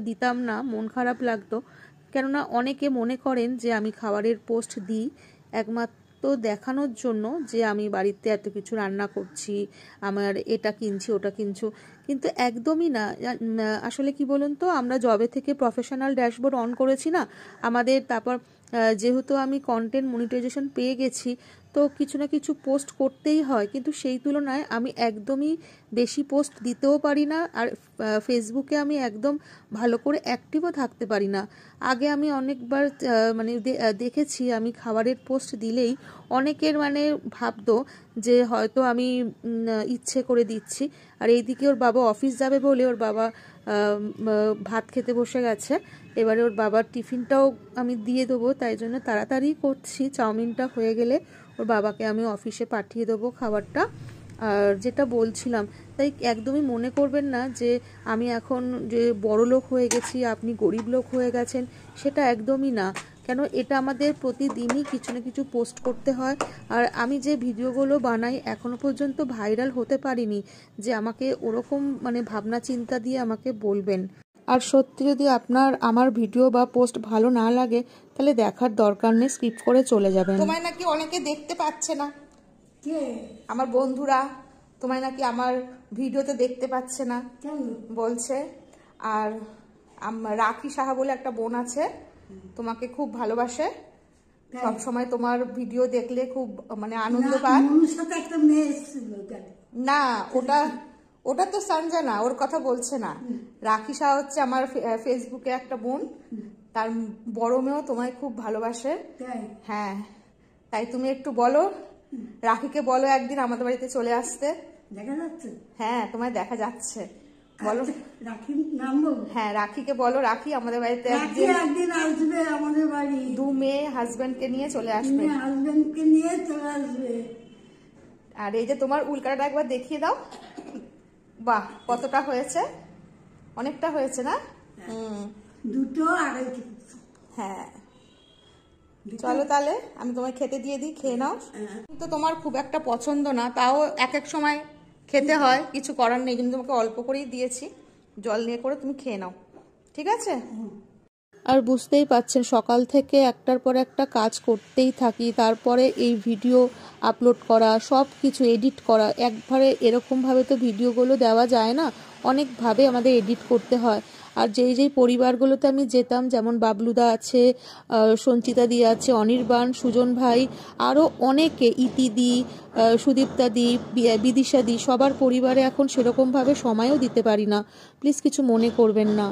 দিতাম না, মন খারাপ লাগতো। কেননা অনেকে মনে করেন যে আমি খাবারের পোস্ট দিই একমাত্র দেখানোর জন্য যে আমি বাড়িতে এত কিছু রান্না করছি, আমার এটা কিনছি ওটা কিনছি, কিন্তু একদমই না। আসলে কি বলুন তো, আমরা জবে থেকে প্রফেশনাল ড্যাশবোর্ড অন করেছি না আমাদের, তারপর যেহেতু আমি কন্টেন্ট মনিটাইজেশন পেয়ে গেছি, তো কিছু না কিছু পোস্ট করতেই হয়, কিন্তু সেই তুলনায় আমি একদমই বেশি পোস্ট দিতেও পারি না। আর ফেসবুকে আমি একদম ভালো করে অ্যাক্টিভও থাকতে পারি না। আগে আমি অনেকবার মানে দেখেছি আমি খাবারের পোস্ট দিলেই অনেকের মানে ভাবতো যে হয়তো আমি ইচ্ছে করে দিচ্ছি। আর এইদিকে ওর বাবা অফিস যাবে বলে ওর বাবা ভাত খেতে বসে গেছে, এবারে ওর বাবার টিফিনটাও আমি দিয়ে দেবো, তাই জন্য তাড়াতাড়ি করছি। চাউমিনটা হয়ে গেলে ওর বাবাকে আমি অফিসে পাঠিয়ে দেবো খাবারটা। আর যেটা বলছিলাম, তাই একদমই মনে করবেন না যে আমি এখন যে বড় লোক হয়ে গেছি, আপনি গরিব লোক হয়ে গেছেন, সেটা একদমই না। কেন, এটা আমাদের প্রতিদিনই কিছু না কিছু পোস্ট করতে হয়। আর আমি যে ভিডিওগুলো বানাই এখনো পর্যন্ত ভাইরাল হতে পারিনি যে আমাকে ওরকম মানে ভাবনা চিন্তা দিয়ে আমাকে বলবেন। আর সত্যি যদি আপনার আমার ভিডিও বা পোস্ট ভালো না লাগে তাহলে দেখার দরকার নেই, স্কিপ করে চলে যাবেন। তোমায় নাকি অনেকে দেখতে পাচ্ছে না, আমার বন্ধুরা তোমায় নাকি আমার ভিডিওতে দেখতে পাচ্ছে না বলছে। আর রাখি সাহা বলে একটা বোন আছে, তোমাকে খুব ভালোবাসে, সব সময় তোমার ভিডিও দেখলে খুব মানে আনন্দ পায়। না, ওটা তো সঞ্জনা, ওর কথা বলছে না। রাখি সাহা হচ্ছে আমার ফেসবুকে একটা বোন, তার বড় মেয়েও তোমায় খুব ভালোবাসে। হ্যাঁ, তাই তুমি একটু বলো, রাখিকে বলো একদিন আমাদের বাড়িতে চলে আসতে। দেখা যাচ্ছে? হ্যাঁ, তোমায় দেখা যাচ্ছে, বলো। রাখি নামবো? হ্যাঁ, রাখিকে বলো রাখি আমাদের বাড়িতে একদিন আসবে আমাদের বাড়ি। 2 মেয়ে হাজবেন্ডকে নিয়ে চলে আসবে। হাজবেন্ডকে নিয়ে চলে আসবে। আর এই যে তোমার উল্কাটা একবার দেখিয়ে দাও। বাহ, কতটা হয়েছে, অনেকটা হয়েছে না? দুটো আড়াইটে। হ্যাঁ, চলো তাহলে আমি তোমায় খেতে দিয়ে দিই, খেয়ে নাও। তো তোমার খুব একটা পছন্দ না, তাও এক এক সময় খেতে হয়, কিছু করার নেই, কিন্তু তোমাকে অল্প করেই দিয়েছি, জল নিয়ে করে তুমি খেয়ে নাও, ঠিক আছে? আর বুঝতেই পাচ্ছেন সকাল থেকে একটার পর একটা কাজ করতেই থাকি, তারপরে এই ভিডিও আপলোড করা, সব কিছু এডিট করা, একবারে এরকমভাবে তো ভিডিওগুলো দেওয়া যায় না, অনেকভাবে আমাদের এডিট করতে হয়। আর যেই পরিবারগুলোতে আমি যেতাম, যেমন বাবলুদা আছে, সঞ্চিতা দি আছে, অনির্বাণ, সুজন ভাই, আরও অনেকে, ইতিদি, সুদীপ্তা দি, বিদিশা দি, সবার পরিবারে এখন সেরকমভাবে সময়ও দিতে পারি না। প্লিজ কিছু মনে করবেন না।